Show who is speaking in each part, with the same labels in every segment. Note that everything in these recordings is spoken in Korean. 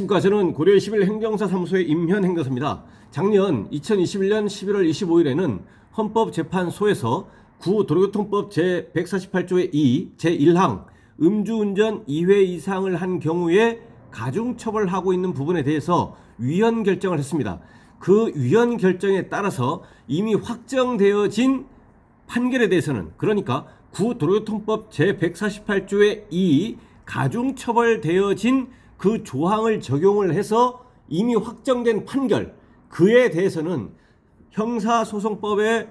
Speaker 1: 안녕하십니까. 저는 고려 21 행정사사무소의 임현 행정사입니다. 작년 2021년 11월 25일에는 헌법재판소에서 구도로교통법 제148조의 2 제1항 음주운전 2회 이상을 한 경우에 가중처벌하고 있는 부분에 대해서 위헌 결정을 했습니다. 그 위헌 결정에 따라서 이미 확정되어진 판결에 대해서는, 그러니까 구도로교통법 제148조의 2 가중처벌되어진 그 조항을 적용을 해서 이미 확정된 판결, 그에 대해서는 형사소송법에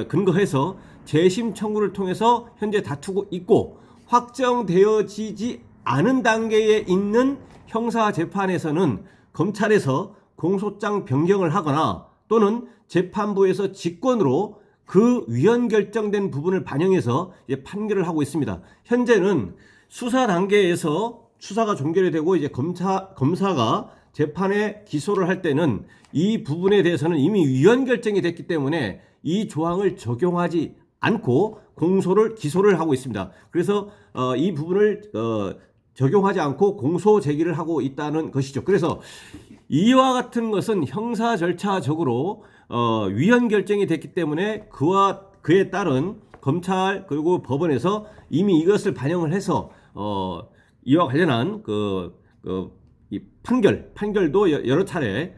Speaker 1: 근거해서 재심 청구를 통해서 현재 다투고 있고, 확정되어지지 않은 단계에 있는 형사재판에서는 검찰에서 공소장 변경을 하거나 또는 재판부에서 직권으로 그 위헌 결정된 부분을 반영해서 판결을 하고 있습니다. 현재는 수사 단계에서 수사가 종결이 되고 이제 검사가 재판에 기소를 할 때는 이 부분에 대해서는 이미 위헌 결정이 됐기 때문에 이 조항을 적용하지 않고 기소를 하고 있습니다. 그래서 이 부분을 적용하지 않고 공소 제기를 하고 있다는 것이죠. 그래서 이와 같은 것은 형사 절차적으로 위헌 결정이 됐기 때문에 그에 따른 검찰 그리고 법원에서 이미 이것을 반영을 해서 이와 관련한 이 판결도 여러 차례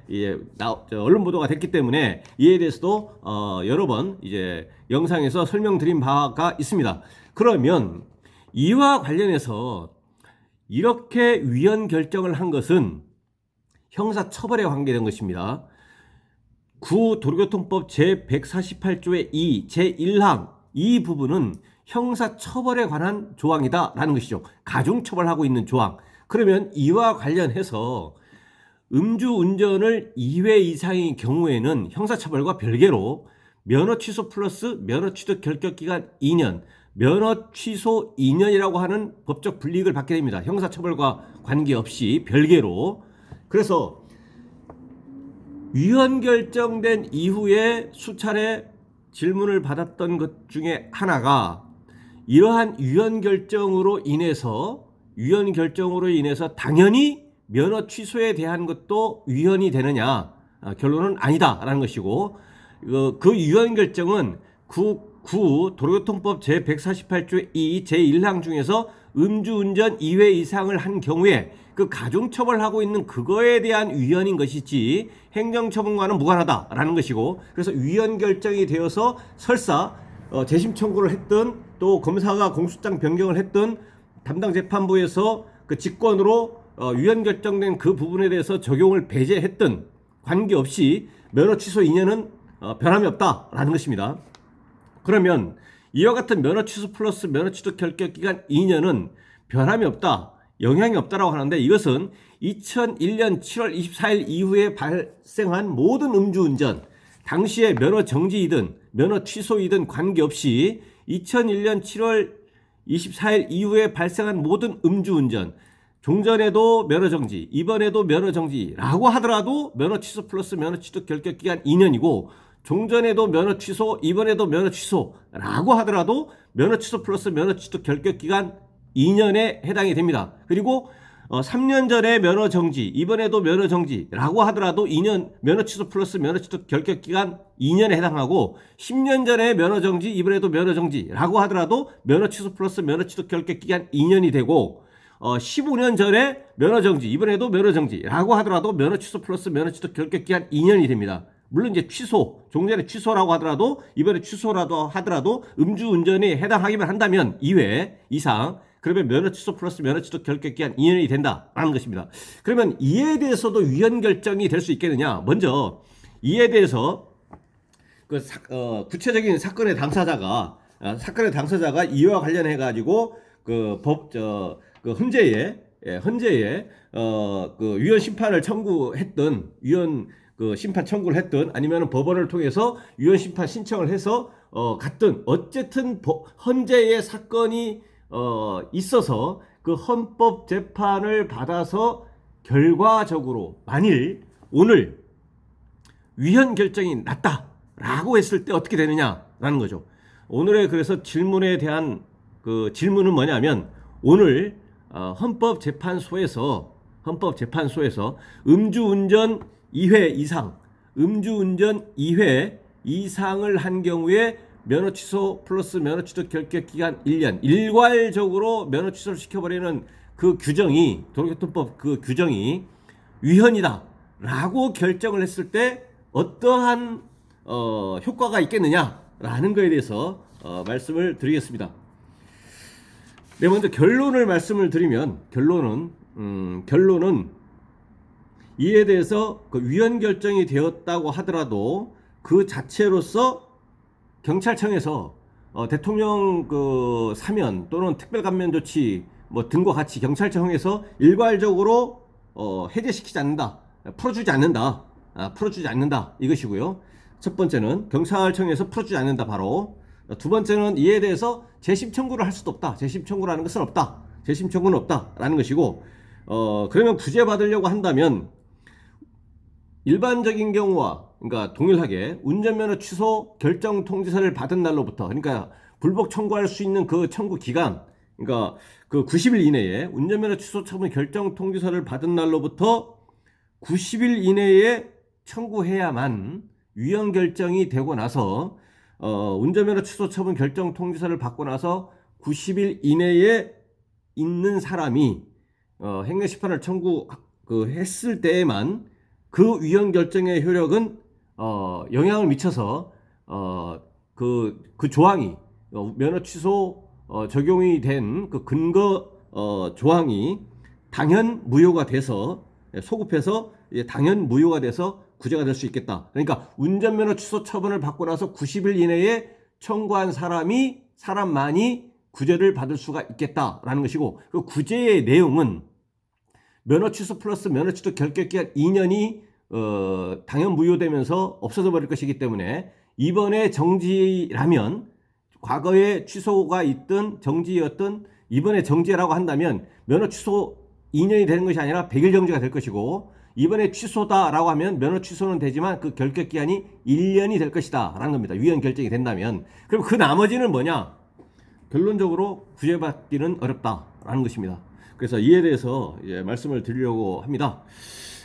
Speaker 1: 언론 보도가 됐기 때문에 이에 대해서도 여러 번 이제 영상에서 설명드린 바가 있습니다. 그러면 이와 관련해서 이렇게 위헌 결정을 한 것은 형사처벌에 관계된 것입니다. 구도로교통법 제148조의 2 제1항 이 부분은 형사처벌에 관한 조항이다라는 것이죠. 가중처벌하고 있는 조항. 그러면 이와 관련해서 음주운전을 2회 이상의 경우에는 형사처벌과 별개로 면허 취소 플러스 면허 취득 결격기간 2년, 면허 취소 2년이라고 하는 법적 불이익을 받게 됩니다. 형사처벌과 관계없이 별개로. 그래서 위헌 결정된 이후에 수차례 질문을 받았던 것 중에 하나가, 이러한 위헌 결정으로 인해서 당연히 면허 취소에 대한 것도 위헌이 되느냐? 결론은 아니다라는 것이고, 그 위헌 결정은 도로교통법 제148조 2 제1항 중에서 음주운전 2회 이상을 한 경우에 그 가중처벌하고 있는 그거에 대한 위헌인 것이지 행정처분과는 무관하다라는 것이고, 그래서 위헌 결정이 되어서 설사 재심 청구를 했든 또 검사가 공소장 변경을 했든 담당 재판부에서 그 직권으로 위헌 결정된 그 부분에 대해서 적용을 배제했든 관계없이 면허 취소 2년은 변함이 없다라는 것입니다. 그러면 이와 같은 면허 취소 플러스 면허 취득 결격 기간 2년은 변함이 없다, 영향이 없다라고 하는데, 이것은 2001년 7월 24일 이후에 발생한 모든 음주운전, 당시에 면허 정지이든 면허 취소이든 관계없이 2001년 7월 24일 이후에 발생한 모든 음주운전, 종전에도 면허 정지, 이번에도 면허 정지라고 하더라도 면허 취소 플러스 면허 취득 결격 기간 2년이고, 종전에도 면허 취소, 이번에도 면허 취소라고 하더라도 면허 취소 플러스 면허 취득 결격 기간 2년에 해당이 됩니다. 그리고 3년 전에 면허 정지, 이번에도 면허 정지라고 하더라도 2년 면허 취소 플러스 면허 취득 결격 기간 2년에 해당하고, 10년 전에 면허 정지, 이번에도 면허 정지라고 하더라도 면허 취소 플러스 면허 취득 결격 기간 2년이 되고, 15년 전에 면허 정지, 이번에도 면허 정지라고 하더라도 면허 취소 플러스 면허 취득 결격 기간 2년이 됩니다. 물론 이제 종전에 취소라고 하더라도 이번에 취소라도 하더라도 음주운전에 해당하기만 한다면 2회 이상, 그러면 면허 취소 플러스 면허 취득 결격 기간 2년이 된다라는 것입니다. 그러면 이에 대해서도 위헌 결정이 될 수 있겠느냐? 먼저 이에 대해서 구체적인 사건의 당사자가 이와 관련해 가지고 헌재에 위헌 심판을 청구했던 심판 청구를 했든 아니면 법원을 통해서 위헌 심판 신청을 해서 갔든, 어쨌든 헌재의 사건이 있어서 그 헌법 재판을 받아서 결과적으로 만일 오늘 위헌 결정이 났다라고 했을 때 어떻게 되느냐라는 거죠. 오늘의 그래서 질문에 대한 질문은 뭐냐면, 오늘 헌법재판소에서 헌법재판소에서 음주운전 2회 이상, 음주운전 2회 이상을 한 경우에 면허 취소 플러스 면허 취소 결격 기간 1년, 일괄적으로 면허 취소를 시켜버리는 그 규정이, 도로교통법 그 규정이 위헌이다 라고 결정을 했을 때 어떠한 효과가 있겠느냐라는 거에 대해서 말씀을 드리겠습니다. 네, 먼저 결론을 말씀을 드리면, 결론은 이에 대해서 그 위헌 결정이 되었다고 하더라도 그 자체로서 경찰청에서 대통령 그 사면 또는 특별감면 조치 뭐 등과 같이 경찰청에서 일괄적으로 해제시키지 않는다, 풀어주지 않는다 이것이고요. 첫 번째는 경찰청에서 풀어주지 않는다. 바로 두 번째는 이에 대해서 재심 청구를 할 수도 없다. 재심 청구라는 것은 없다. 재심 청구는 없다라는 것이고, 그러면 구제받으려고 한다면 일반적인 경우와 그러니까 동일하게 운전면허 취소 결정 통지서를 받은 날로부터, 그러니까 불복 청구할 수 있는 그 청구 기간, 그러니까 그 90일 이내에 운전면허 취소 처분 결정 통지서를 받은 날로부터 90일 이내에 청구해야만 위헌 결정이 되고 나서 운전면허 취소 처분 결정 통지서를 받고 나서 90일 이내에 있는 사람이 행정심판을 했을 때에만 그 위헌 결정의 효력은 영향을 미쳐서 그 조항이 면허 취소 적용이 된 그 근거 조항이 당연 무효가 돼서, 소급해서 당연 무효가 돼서 구제가 될 수 있겠다. 그러니까 운전면허 취소 처분을 받고 나서 90일 이내에 청구한 사람만이 구제를 받을 수가 있겠다라는 것이고, 그 구제의 내용은 면허 취소 플러스 면허 취소 결격 기간 2년이 당연 무효되면서 없어져 버릴 것이기 때문에, 이번에 정지라면 과거에 취소가 있든 정지였든 이번에 정지라고 한다면 면허 취소 2년이 되는 것이 아니라 100일 정지가 될 것이고, 이번에 취소다라고 하면 면허 취소는 되지만 그 결격 기간이 1년이 될 것이다 라는 겁니다. 위헌 결정이 된다면. 그럼 그 나머지는 뭐냐? 결론적으로 구제받기는 어렵다라는 것입니다. 그래서 이에 대해서 이제 말씀을 드리려고 합니다.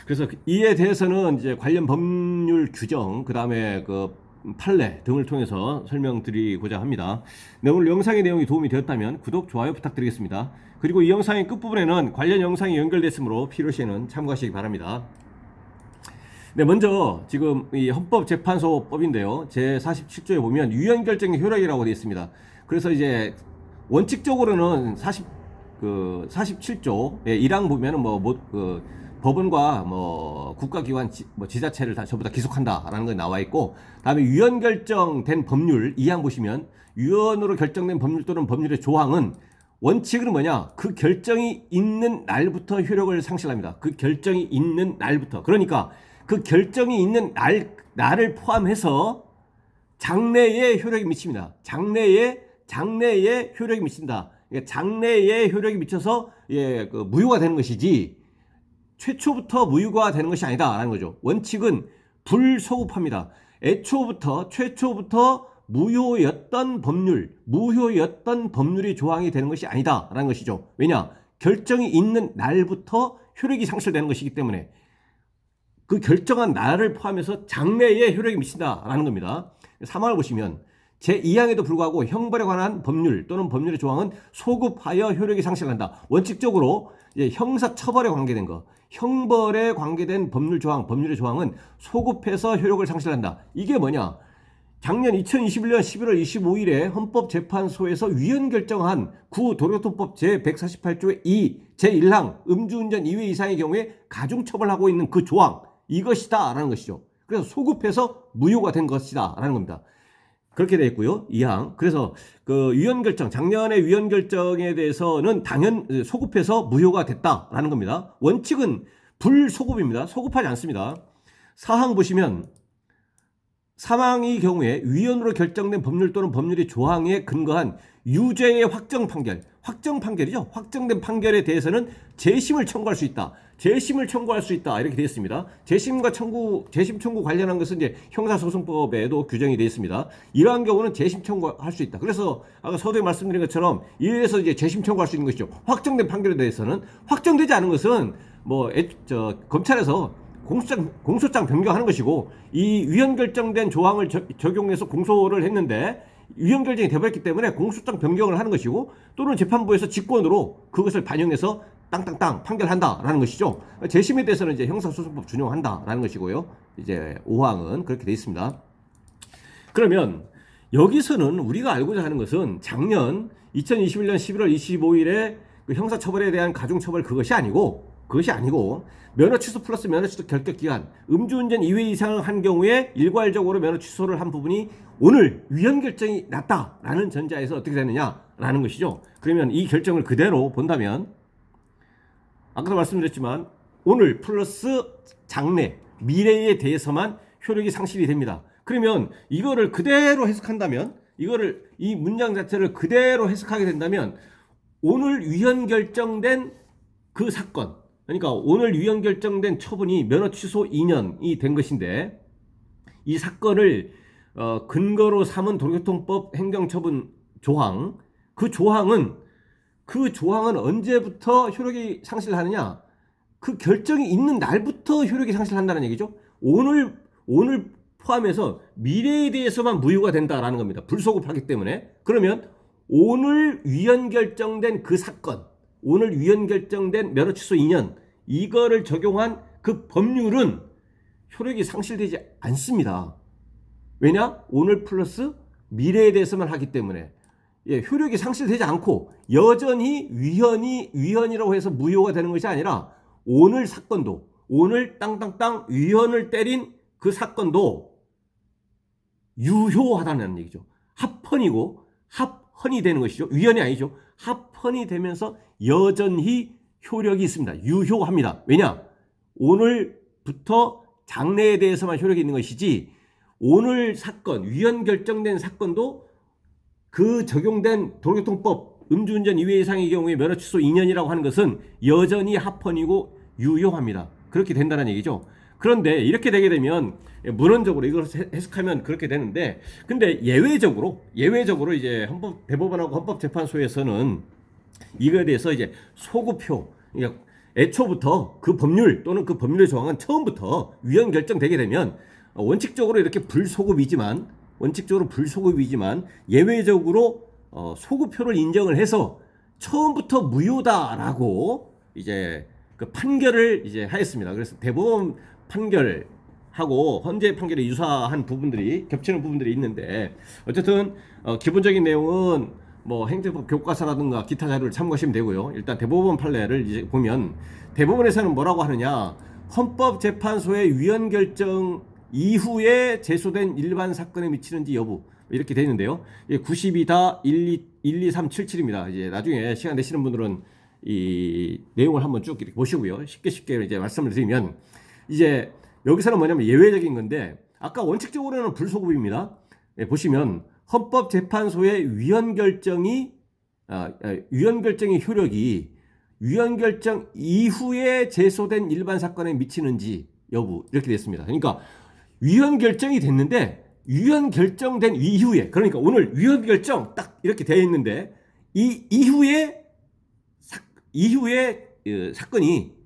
Speaker 1: 그래서 이에 대해서는 이제 관련 법률 규정, 그 다음에 그 판례 등을 통해서 설명드리고자 합니다. 네, 오늘 영상의 내용이 도움이 되었다면 구독, 좋아요 부탁드리겠습니다. 그리고 이 영상의 끝부분에는 관련 영상이 연결됐으므로 필요시에는 참고하시기 바랍니다. 네, 먼저 지금 이 헌법재판소법인데요. 제47조에 보면 위헌 결정의 효력이라고 되어 있습니다. 그래서 이제 원칙적으로는 47조 1항 보면은 법원과 국가기관 지자체를 다 전부 다 기속한다라는 게 나와 있고, 다음에 위헌 결정된 법률 2항 보시면 위헌으로 결정된 법률 또는 법률의 조항은 원칙은 뭐냐? 그 결정이 있는 날부터 효력을 상실합니다. 그 결정이 있는 날부터. 그러니까 그 결정이 있는 날을 포함해서 장래에 효력이 미칩니다. 장래에 효력이 미친다. 그러니까 장래에 효력이 미쳐서 무효가 되는 것이지, 최초부터 무효가 되는 것이 아니다라는 거죠. 원칙은 불소급합니다. 최초부터 무효였던 법률이 조항이 되는 것이 아니다라는 것이죠. 왜냐? 결정이 있는 날부터 효력이 상실되는 것이기 때문에 그 결정한 날을 포함해서 장래에 효력이 미친다라는 겁니다. 3항을 보시면 제2항에도 불구하고 형벌에 관한 법률 또는 법률의 조항은 소급하여 효력이 상실한다. 원칙적으로 형사처벌에 관계된 거, 형벌에 관계된 법률의 조항은 소급해서 효력을 상실한다. 이게 뭐냐? 작년 2021년 11월 25일에 헌법재판소에서 위헌 결정한 구도로교통법 제148조 2 제1항 음주운전 2회 이상의 경우에 가중처벌하고 있는 그 조항, 이것이다 라는 것이죠. 그래서 소급해서 무효가 된 것이다 라는 겁니다. 그렇게 되어 있고요. 2항. 그래서 그 위헌 결정, 작년의 위헌 결정에 대해서는 당연 소급해서 무효가 됐다라는 겁니다. 원칙은 불소급입니다. 소급하지 않습니다. 4항 보시면 사망의 경우에 위헌으로 결정된 법률 또는 법률의 조항에 근거한 유죄의 확정 판결이죠. 확정된 판결에 대해서는 재심을 청구할 수 있다. 이렇게 되어 있습니다. 재심 청구 관련한 것은 이제 형사소송법에도 규정이 되어 있습니다. 이러한 경우는 재심 청구할 수 있다. 그래서 아까 서두에 말씀드린 것처럼 이래서 이제 재심 청구할 수 있는 것이죠. 확정된 판결에 대해서는. 확정되지 않은 것은 검찰에서 공소장 변경하는 것이고, 이 위헌 결정된 조항을 적용해서 공소를 했는데 위헌 결정이 돼버렸기 때문에 공소장 변경을 하는 것이고, 또는 재판부에서 직권으로 그것을 반영해서 땅땅땅 판결한다라는 것이죠. 재심에 대해서는 이제 형사소송법 준용한다라는 것이고요. 이제 5항은 그렇게 되어 있습니다. 그러면 여기서는 우리가 알고자 하는 것은 작년 2021년 11월 25일에 그 형사처벌에 대한 가중처벌 그것이 아니고 면허 취소 플러스 면허 취소 결격 기간, 음주운전 2회 이상을 한 경우에 일괄적으로 면허 취소를 한 부분이 오늘 위헌 결정이 났다라는 전제에서 어떻게 되느냐라는 것이죠. 그러면 이 결정을 그대로 본다면 아까도 말씀드렸지만 오늘 플러스 장래, 미래에 대해서만 효력이 상실이 됩니다. 그러면 이거를 그대로 해석한다면, 이 문장 자체를 그대로 해석하게 된다면 오늘 위헌 결정된 그 사건, 그러니까 오늘 위헌 결정된 처분이 면허 취소 2년이 된 것인데, 이 사건을 근거로 삼은 도로교통법 행정처분 조항, 그 조항은 언제부터 효력이 상실하느냐? 그 결정이 있는 날부터 효력이 상실한다는 얘기죠. 오늘 포함해서 미래에 대해서만 무효가 된다라는 겁니다. 불소급하기 때문에. 그러면 오늘 위헌 결정된 그 사건, 오늘 위헌 결정된 면허 취소 2년, 이거를 적용한 그 법률은 효력이 상실되지 않습니다. 왜냐? 오늘 플러스 미래에 대해서만 하기 때문에. 효력이 상실되지 않고 여전히 위헌이라고 해서 무효가 되는 것이 아니라, 오늘 사건도, 오늘 땅땅땅 위헌을 때린 그 사건도 유효하다는 얘기죠. 합헌이 되는 것이죠. 위헌이 아니죠. 합헌이 되면서 여전히 효력이 있습니다. 유효합니다. 왜냐? 오늘부터 장래에 대해서만 효력이 있는 것이지, 오늘 사건, 위헌 결정된 사건도 그 적용된 도로교통법 음주운전 2회 이상의 경우에 면허 취소 2년이라고 하는 것은 여전히 합헌이고 유효합니다. 그렇게 된다는 얘기죠. 그런데 이렇게 되게 되면 문헌적으로 이걸 해석하면 그렇게 되는데, 근데 예외적으로 이제 대법원하고 헌법재판소에서는 이거에 대해서 이제 소급표, 그러니까 애초부터 그 법률 또는 그 법률의 조항은 처음부터 위헌 결정되게 되면 원칙적으로 불소급이지만 예외적으로 소급표를 인정을 해서 처음부터 무효다라고 이제 그 판결을 이제 하였습니다. 그래서 대법원 판결하고 헌재 판결에 유사한 부분들이 겹치는 부분들이 있는데, 어쨌든 기본적인 내용은 행정법 교과서라든가 기타 자료를 참고하시면 되고요. 일단 대법원 판례를 이제 보면 대법원에서는 뭐라고 하느냐? 헌법재판소의 위헌 결정 이후에 제소된 일반 사건에 미치는지 여부, 이렇게 되어 있는데요. 92-12377입니다. 이제 나중에 시간 내시는 분들은 이 내용을 한번 쭉 이렇게 보시고요. 쉽게 이제 말씀을 드리면, 이제 여기서는 뭐냐면 예외적인 건데, 아까 원칙적으로는 불소급입니다. 보시면 헌법재판소의 위헌 결정의 효력이 위헌 결정 이후에 제소된 일반 사건에 미치는지 여부, 이렇게 됐습니다. 그러니까 위헌 결정이 됐는데, 위헌 결정된 이후에, 그러니까 오늘 위헌 결정 딱 이렇게 되어 있는데, 이 이후에 사건이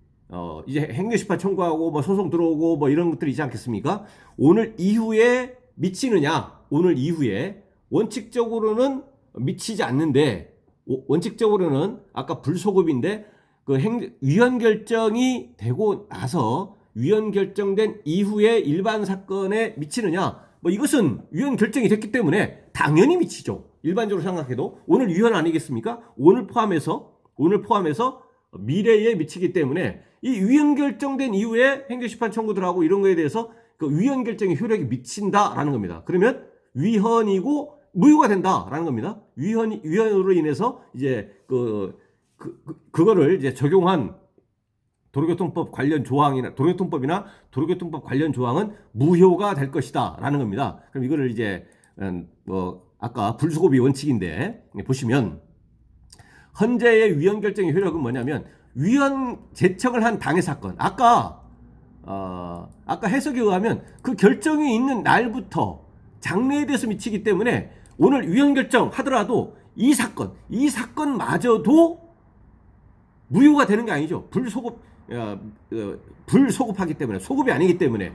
Speaker 1: 이제 행정심판 청구하고 소송 들어오고 이런 것들이 있지 않겠습니까? 오늘 이후에 미치느냐? 오늘 이후에 원칙적으로는 미치지 않는데, 원칙적으로는 아까 불소급인데, 그 위헌 결정이 되고 나서 위헌 결정된 이후에 일반 사건에 미치느냐? 이것은 위헌 결정이 됐기 때문에 당연히 미치죠. 일반적으로 생각해도 오늘 위헌 아니겠습니까? 오늘 포함해서 미래에 미치기 때문에 이 위헌 결정된 이후에 행정심판 청구들하고 이런 거에 대해서 그 위헌 결정의 효력이 미친다라는 겁니다. 그러면 위헌이고 무효가 된다라는 겁니다. 위헌으로 인해서 이제 그거를 이제 적용한 도로교통법 관련 조항이나 도로교통법이나 도로교통법 관련 조항은 무효가 될 것이다라는 겁니다. 그럼 이거를 이제 아까 불소급이 원칙인데 보시면, 헌재의 위헌 결정의 효력은 뭐냐면 위헌 제청을 한 당해 사건, 아까 해석에 의하면 그 결정이 있는 날부터 장래에 대해서 미치기 때문에 오늘 위헌 결정 하더라도 이 사건마저도 무효가 되는 게 아니죠. 불소급하기 때문에, 소급이 아니기 때문에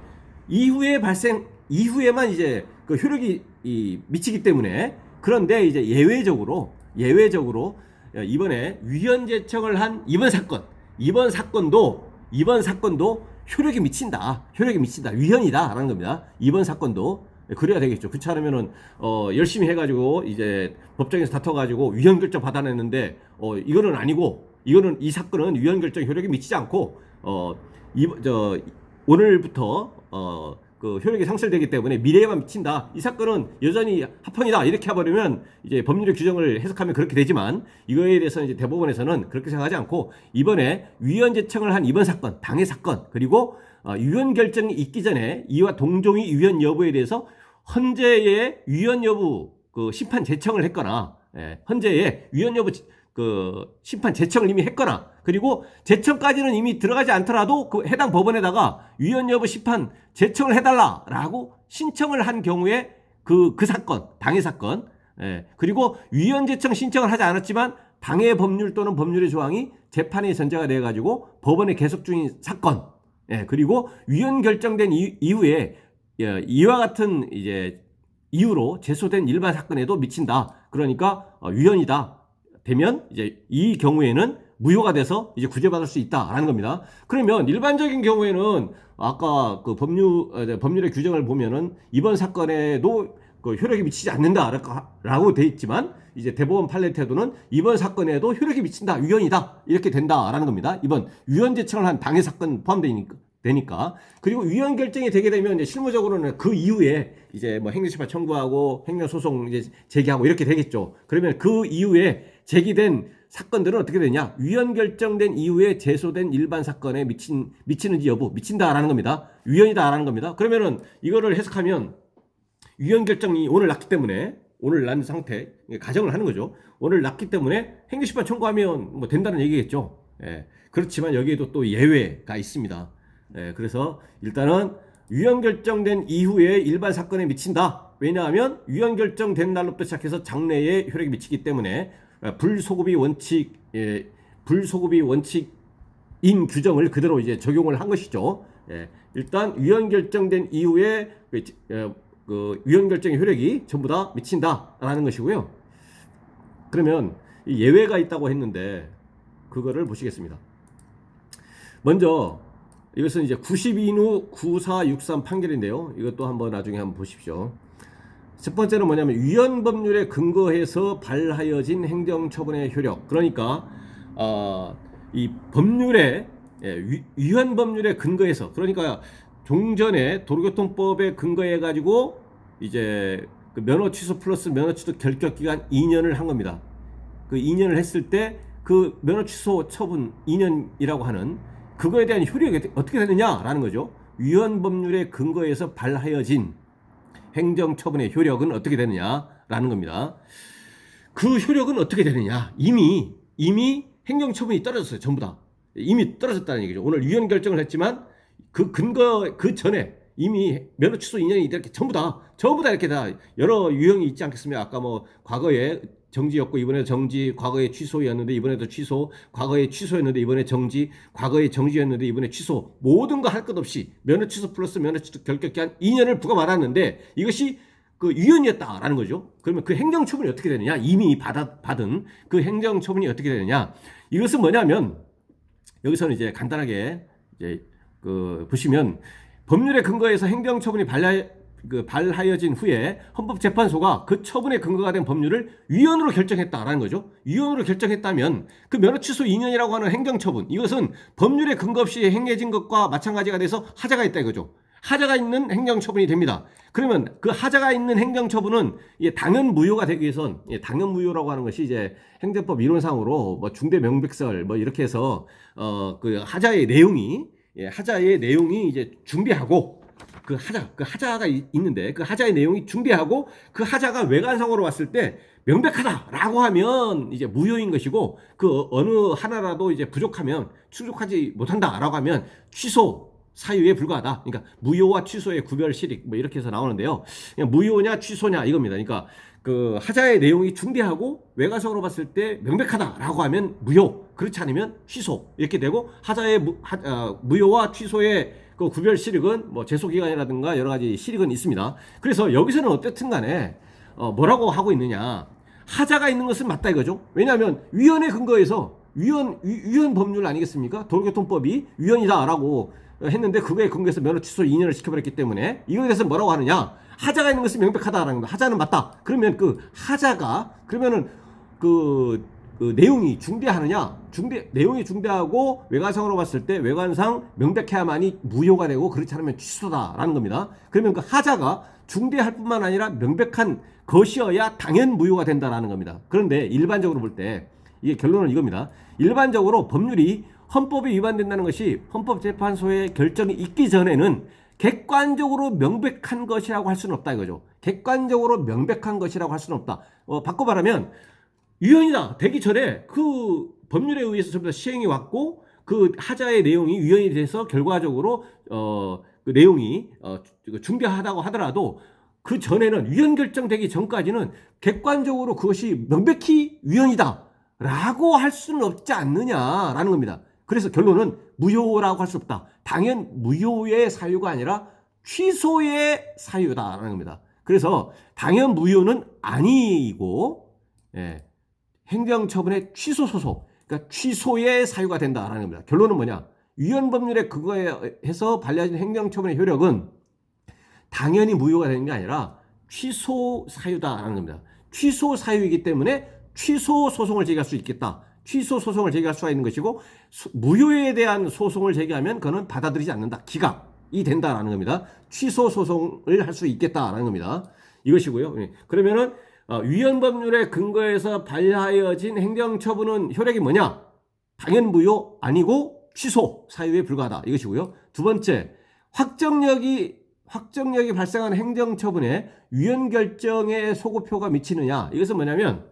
Speaker 1: 이후에만 이제 그 효력이 미치기 때문에. 그런데 이제 예외적으로 이번에 위헌 제청을 한 이번 사건도 효력이 미친다. 위헌이다라는 겁니다. 이번 사건도 그래야 되겠죠. 그렇지 않으면은 열심히 해가지고 이제 법정에서 다퉈가지고 위헌 결정 받아냈는데 이거는 아니고, 이 사건은 위헌 결정 효력이 미치지 않고 오늘부터 그 효력이 상실되기 때문에 미래에만 미친다. 이 사건은 여전히 합헌이다. 이렇게 해버리면 이제 법률의 규정을 해석하면 그렇게 되지만, 이거에 대해서는 이제 대법원에서는 그렇게 생각하지 않고, 이번에 위헌 제청을 한 이번 사건, 방해 사건, 그리고 위헌 결정이 있기 전에 이와 동종이 위헌 여부에 대해서 헌재의 위헌 여부 그 심판 제청을 했거나, 헌재의 위헌 여부 그 심판 제청을 이미 했거나, 그리고 제청까지는 이미 들어가지 않더라도 그 해당 법원에다가 위헌 여부 심판 제청을 해달라라고 신청을 한 경우에 그 사건, 방해 사건, 그리고 위헌 제청 신청을 하지 않았지만 방해 법률 또는 법률의 조항이 재판에 전제가 돼가지고 법원에 계속 중인 사건, 그리고 위헌 결정된 이후에 이와 같은 이제 이유로 제소된 일반 사건에도 미친다. 그러니까 위헌이다. 되면 이제 이 경우에는 무효가 돼서 이제 구제받을 수 있다라는 겁니다. 그러면 일반적인 경우에는 아까 그 법률의 규정을 보면은 이번 사건에도 그 효력이 미치지 않는다라고 돼 있지만, 이제 대법원 판례 태도는 이번 사건에도 효력이 미친다, 위헌이다, 이렇게 된다라는 겁니다. 이번 위헌 제청을 한 방해 사건 포함되니까. 그리고 위헌 결정이 되게 되면 이제 실무적으로는 그 이후에 이제 뭐 행정심판 청구하고 행정소송 이제 제기하고 이렇게 되겠죠. 그러면 그 이후에 제기된 사건들은 어떻게 되냐? 위헌 결정된 이후에 제소된 일반 사건에 미치는지 여부, 미친다라는 겁니다. 위헌이다라는 겁니다. 그러면은 이거를 해석하면 위헌 결정이 오늘 났기 때문에, 오늘 난 상태 가정을 하는 거죠. 오늘 났기 때문에 행정심판 청구하면 뭐 된다는 얘기겠죠. 그렇지만 여기에도 또 예외가 있습니다. 그래서 일단은 위헌 결정된 이후에 일반 사건에 미친다. 왜냐하면 위헌 결정된 날로부터 시작해서 장래에 효력이 미치기 때문에 불소급이 원칙인 규정을 그대로 이제 적용을 한 것이죠. 일단 위헌 결정된 이후에 그 위헌 결정의 효력이 전부 다 미친다라는 것이고요. 그러면 예외가 있다고 했는데 그거를 보시겠습니다. 먼저 이것은 이제 92루 9463 판결인데요. 이것도 한번 나중에 한번 보십시오. 첫 번째는 뭐냐면 위헌 법률에 근거해서 발하여진 행정처분의 효력. 그러니까 이 법률에 위헌 법률에 근거해서, 그러니까 종전에 도로교통법에 근거해 가지고 이제 그 면허 취소 플러스 면허 취소 결격 기간 2년을 한 겁니다. 그 2년을 했을 때 그 면허 취소 처분 2년이라고 하는 그거에 대한 효력이 어떻게 되느냐라는 거죠. 위헌 법률에 근거해서 발하여진 행정처분의 효력은 어떻게 되느냐라는 겁니다. 그 효력은 어떻게 되느냐? 이미 행정처분이 떨어졌어요. 전부 다 이미 떨어졌다는 얘기죠. 오늘 위헌 결정을 했지만 그 전에 이미 면허 취소 2년이 이렇게 전부 다 이렇게 다 여러 유형이 있지 않겠습니까? 아까 뭐 과거에 정지였고 이번에 정지, 과거에 취소였는데 이번에도 취소, 과거에 취소였는데 이번에 정지, 과거에 정지였는데 이번에 취소, 모든 거 할 것 없이 면허 취소 플러스 면허 취소 결격 기한 2년을 부과받았는데 이것이 그 위헌이었다라는 거죠. 그러면 그 행정처분이 어떻게 되느냐? 이미 받은 그 행정처분이 어떻게 되느냐? 이것은 뭐냐면 여기서는 이제 간단하게 이제 그 보시면 법률에 근거해서 행정처분이 발하여진 후에 헌법재판소가 그 처분에 근거가 된 법률을 위헌으로 결정했다라는 거죠. 위헌으로 결정했다면 그 면허 취소 2년이라고 하는 행정처분, 이것은 법률에 근거 없이 행해진 것과 마찬가지가 돼서 하자가 있다 이거죠. 하자가 있는 행정처분이 됩니다. 그러면 그 하자가 있는 행정처분은 당연 무효가 되기 위해선, 당연 무효라고 하는 것이 이제 행정법 이론상으로 뭐 중대 명백설 뭐 이렇게 해서 그 하자의 내용이 이제 중대하고 그 하자가 있는데 그 하자의 내용이 중대하고 그 하자가 외관상으로 봤을 때 명백하다라고 하면 이제 무효인 것이고, 그 어느 하나라도 이제 부족하면 충족하지 못한다라고 하면 취소 사유에 불과하다. 그러니까 무효와 취소의 구별 실익 뭐 이렇게 해서 나오는데요. 그냥 무효냐 취소냐 이겁니다. 그러니까 그 하자의 내용이 중대하고 외관상으로 봤을 때 명백하다라고 하면 무효. 그렇지 않으면 취소 이렇게 되고 하자의 무효와 취소의 그 구별 실익은 뭐 제소 기간이라든가 여러 가지 실익은 있습니다. 그래서 여기서는 어쨌든 간에 뭐라고 하고 있느냐, 하자가 있는 것은 맞다 이거죠. 왜냐하면 위헌에 근거해서 위헌 법률 아니겠습니까? 도로교통법이 위헌이다라고 했는데 그거에 근거해서 면허 취소 2년을 시켜버렸기 때문에 이거에 대해서 뭐라고 하느냐, 하자가 있는 것은 명백하다라는 겁니다. 하자는 맞다. 그러면 그 하자가 그러면은 그 내용이 중대하느냐? 내용이 중대하고 외관상으로 봤을 때 외관상 명백해야만이 무효가 되고 그렇지 않으면 취소다라는 겁니다. 그러면 그 하자가 중대할 뿐만 아니라 명백한 것이어야 당연 무효가 된다라는 겁니다. 그런데 일반적으로 볼 때 이게 결론은 이겁니다. 일반적으로 법률이 헌법에 위반된다는 것이 헌법재판소의 결정이 있기 전에는 객관적으로 명백한 것이라고 할 수는 없다 이거죠. 객관적으로 명백한 것이라고 할 수는 없다. 바꿔 말하면 위헌이다 되기 전에 그 법률에 의해서 전부 다 시행이 왔고 그 하자의 내용이 위헌이 돼서 결과적으로 그 내용이 중대하다고 하더라도 그 전에는 위헌 결정되기 전까지는 객관적으로 그것이 명백히 위헌이다 라고 할 수는 없지 않느냐라는 겁니다. 그래서 결론은 무효라고 할 수 없다. 당연 무효의 사유가 아니라 취소의 사유다라는 겁니다. 그래서 당연 무효는 아니고 행정처분의 취소 소송, 그러니까 취소의 사유가 된다라는 겁니다. 결론은 뭐냐? 위헌법률에 그거에서 발려진 행정처분의 효력은 당연히 무효가 되는 게 아니라 취소 사유다라는 겁니다. 취소 사유이기 때문에 취소 소송을 제기할 수 있겠다. 취소 소송을 제기할 수가 있는 것이고 무효에 대한 소송을 제기하면 그거는 받아들이지 않는다. 기각이 된다라는 겁니다. 취소 소송을 할 수 있겠다라는 겁니다. 이것이고요. 그러면은 위헌법률에 근거해서 발하여진 행정처분은 효력이 뭐냐? 당연 무효 아니고 취소 사유에 불과하다. 이것이고요. 두 번째, 확정력이 발생한 행정처분에 위헌 결정의 소급효가 미치느냐? 이것은 뭐냐면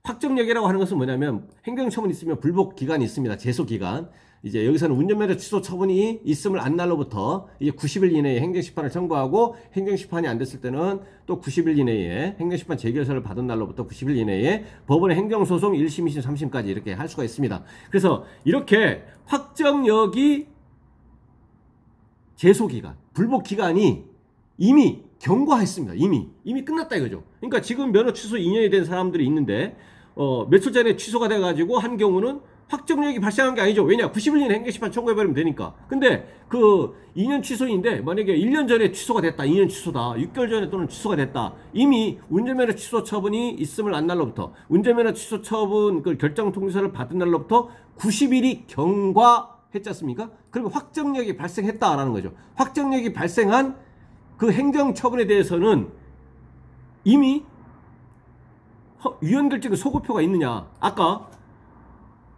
Speaker 1: 확정력이라고 하는 것은 뭐냐면 행정처분이 있으면 불복 기간이 있습니다. 제소 기간. 이제 여기서는 운전면허 취소 처분이 있음을 안 날로부터 이제 90일 이내에 행정심판을 청구하고 행정심판이 안 됐을 때는 또 90일 이내에 행정심판 재결서를 받은 날로부터 90일 이내에 법원의 행정소송 1심, 2심, 3심까지 이렇게 할 수가 있습니다. 그래서 이렇게 확정력이 제소기간, 불복기간이 이미 경과했습니다. 이미 끝났다 이거죠. 그러니까 지금 면허 취소 2년이 된 사람들이 있는데 며칠 전에 취소가 돼가지고 한 경우는 확정력이 발생한 게 아니죠. 왜냐? 90일 이내 행정심판 청구해버리면 되니까. 근데 그 2년 취소인데 만약에 1년 전에 취소가 됐다. 2년 취소다. 6개월 전에 또는 취소가 됐다. 이미 운전면허 취소 처분이 있음을 안 날로부터 운전면허 취소 처분 그 결정 통지서를 받은 날로부터 90일이 경과했지 않습니까? 그러면 확정력이 발생했다라는 거죠. 확정력이 발생한 그 행정처분에 대해서는 이미 위헌 결정의 소급효가 있느냐? 아까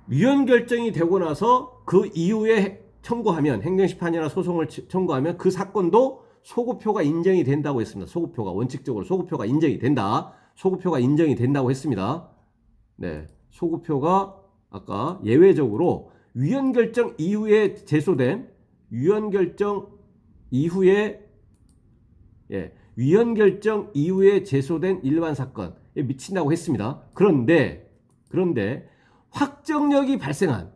Speaker 1: 위헌 결정이 되고 나서 그 이후에 청구하면 행정심판이나 소송을 청구하면 그 사건도 소급효가 인정이 된다고 했습니다. 소급효가 원칙적으로 소급효가 인정이 된다. 소급효가 인정이 된다고 했습니다. 네, 소급효가 아까 예외적으로 위헌 결정 이후에 제소된 위헌 결정 이후에 제소된 일반 사건에 미친다고 했습니다. 그런데 확정력이 발생한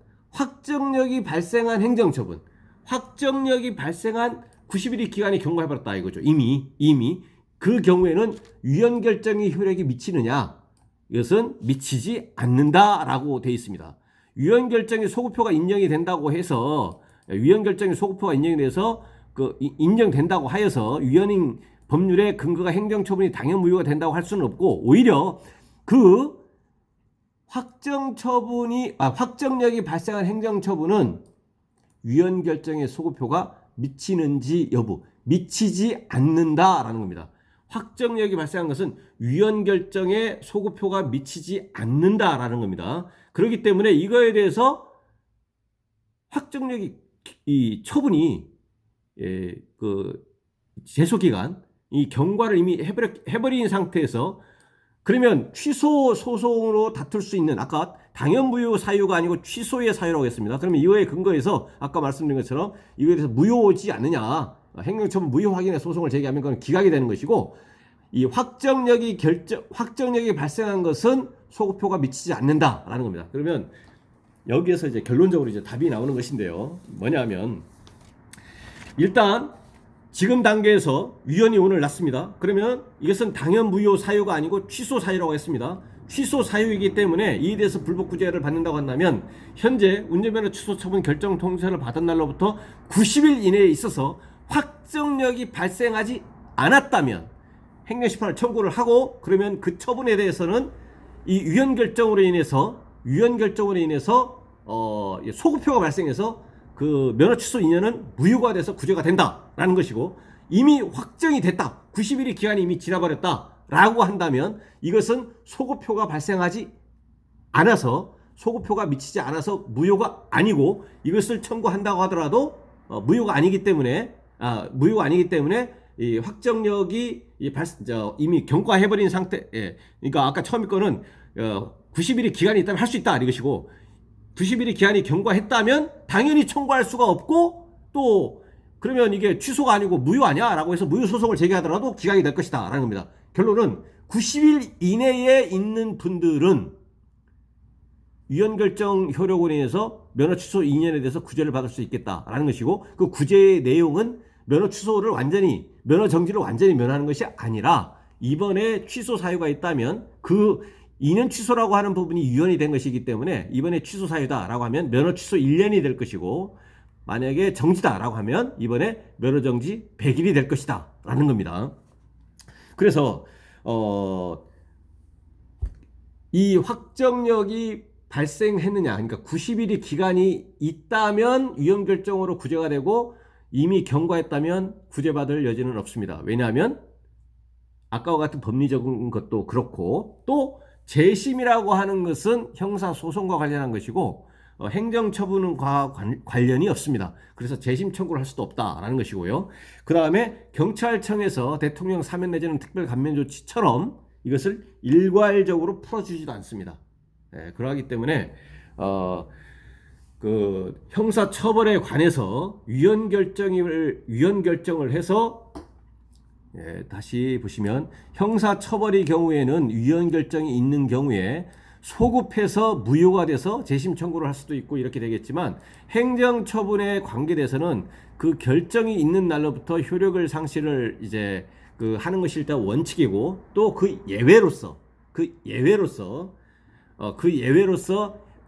Speaker 1: 행정처분, 확정력이 발생한 90일이 기간이 경과해버렸다 이거죠. 이미 그 경우에는 위헌 결정의 효력이 미치느냐? 이것은 미치지 않는다라고 되어 있습니다. 위헌 결정의 소급효가 인정이 된다고 해서 인정된다고 하여서 위헌인 법률의 근거가 행정처분이 당연 무효가 된다고 할 수는 없고 오히려 그 확정력이 발생한 행정처분은 위헌 결정의 소급효가 미치는지 여부, 미치지 않는다라는 겁니다. 확정력이 발생한 것은 위헌 결정의 소급효가 미치지 않는다라는 겁니다. 그렇기 때문에 이거에 대해서 확정력이 이 처분이 그 제소 기간 이 경과를 이미 해버린 상태에서 그러면 취소 소송으로 다툴 수 있는 아까 당연 무효 사유가 아니고 취소의 사유라고 했습니다. 그러면 이거에 근거해서 아까 말씀드린 것처럼 이거에 대해서 무효지 않느냐 행정처분 무효 확인의 소송을 제기하면 그건 기각이 되는 것이고 이 확정력이 발생한 것은 소급효가 미치지 않는다라는 겁니다. 그러면 여기에서 이제 결론적으로 이제 답이 나오는 것인데요. 뭐냐면 일단 지금 단계에서 위헌이 오늘 났습니다. 그러면 이것은 당연 무효 사유가 아니고 취소 사유라고 했습니다. 취소 사유이기 때문에 이에 대해서 불복구제를 받는다고 한다면 현재 운전면허 취소 처분 결정 통지서를 받은 날로부터 90일 이내에 있어서 확정력이 발생하지 않았다면 행정심판을 청구를 하고, 그러면 그 처분에 대해서는 이 위헌 결정으로 인해서 소급표가 발생해서 그 면허 취소 인연은 무효가 돼서 구제가 된다라는 것이고, 이미 확정이 됐다, 90일의 기간이 이미 지나버렸다 라고 한다면 이것은 소급표가 발생하지 않아서, 소급표가 미치지 않아서 무효가 아니고, 이것을 청구한다고 하더라도 무효가 아니기 때문에 이 확정력이 이미 경과해버린 상태. 그러니까 아까 처음 거는 90일의 기간이 있다면 할 수 있다 이것이고, 90일의 기한이 경과했다면 당연히 청구할 수가 없고, 또 그러면 이게 취소가 아니고 무효 아니야 라고 해서 무효 소송을 제기하더라도 기각이 될 것이다 라는 겁니다. 결론은 90일 이내에 있는 분들은 위헌 결정 효력으로 인해서 면허 취소 2년에 대해서 구제를 받을 수 있겠다라는 것이고, 그 구제의 내용은 면허 취소를 면허 정지를 완전히 면하는 것이 아니라, 이번에 취소 사유가 있다면 그 2년 취소라고 하는 부분이 위헌이 된 것이기 때문에 이번에 취소 사유다라고 하면 면허 취소 1년이 될 것이고, 만약에 정지다라고 하면 이번에 면허 정지 100일이 될 것이다 라는 겁니다. 그래서 이 확정력이 발생했느냐, 그러니까 90일의 기간이 있다면 위헌 결정으로 구제가 되고, 이미 경과했다면 구제받을 여지는 없습니다. 왜냐하면 아까와 같은 법리적인 것도 그렇고, 또 재심이라고 하는 것은 형사소송과 관련한 것이고 행정처분과 관련이 없습니다. 그래서 재심 청구를 할 수도 없다라는 것이고요. 그 다음에 경찰청에서 대통령 사면 내지는 특별 감면 조치처럼 이것을 일괄적으로 풀어주지도 않습니다. 그러하기 때문에 그 형사처벌에 관해서 위헌 결정을 해서, 다시 보시면 형사처벌의 경우에는 위헌 결정이 있는 경우에 소급해서 무효가 돼서 재심 청구를 할 수도 있고 이렇게 되겠지만, 행정처분에 관계돼서는 그 결정이 있는 날로부터 효력을 상실을 이제 하는 것이 일단 원칙이고, 또 그 예외로서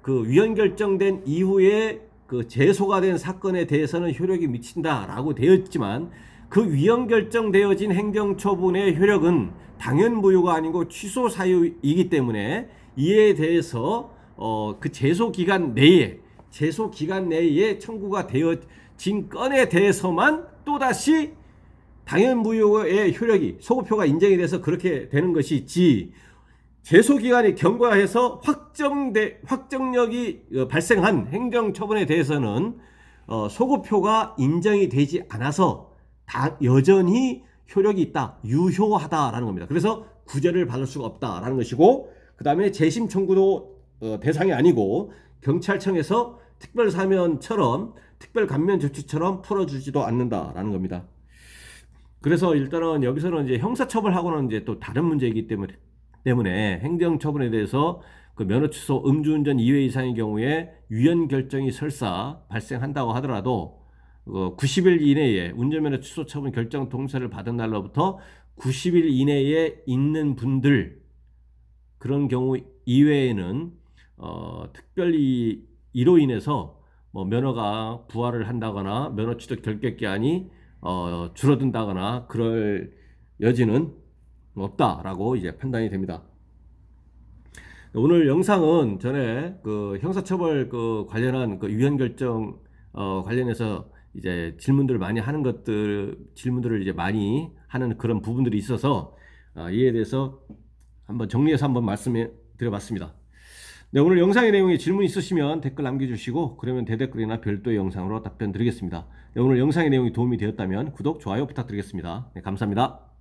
Speaker 1: 그 위헌 결정된 이후에 그 제소가 된 사건에 대해서는 효력이 미친다라고 되어 있지만, 그 위헌 결정되어진 행정처분의 효력은 당연 무효가 아니고 취소 사유이기 때문에 이에 대해서 그 제소 기간 내에 청구가 되어진 건에 대해서만 또다시 당연 무효의 효력이, 소급표가 인정이 돼서 그렇게 되는 것이지, 제소 기간이 경과해서 확정력이 발생한 행정처분에 대해서는 소급표가 인정이 되지 않아서 여전히 효력이 있다, 유효하다라는 겁니다. 그래서 구제를 받을 수가 없다라는 것이고, 그 다음에 재심 청구도 대상이 아니고, 경찰청에서 특별 사면처럼 특별 감면 조치처럼 풀어주지도 않는다라는 겁니다. 그래서 일단은 여기서는 이제 형사처벌하고는 이제 또 다른 문제이기 때문에 행정처분에 대해서 그 면허 취소, 음주운전 2회 이상의 경우에 위헌 결정이 설사 발생한다고 하더라도 90일 이내에 운전면허 취소 처분 결정 통지서를 받은 날로부터 90일 이내에 있는 분들, 그런 경우 이외에는 특별히 이로 인해서 뭐 면허가 부활을 한다거나 면허 취소 결격 기한이 줄어든다거나 그럴 여지는 없다라고 이제 판단이 됩니다. 오늘 영상은 전에 그 형사처벌 관련한 위헌 결정 관련해서 이제 질문들을 많이 하는 질문들을 이제 많이 하는 그런 부분들이 있어서 이에 대해서 한번 정리해서 한번 말씀해 드려봤습니다. 네, 오늘 영상의 내용에 질문 있으시면 댓글 남겨주시고, 그러면 대댓글이나 별도의 영상으로 답변 드리겠습니다. 네, 오늘 영상의 내용이 도움이 되었다면 구독, 좋아요 부탁드리겠습니다. 네, 감사합니다.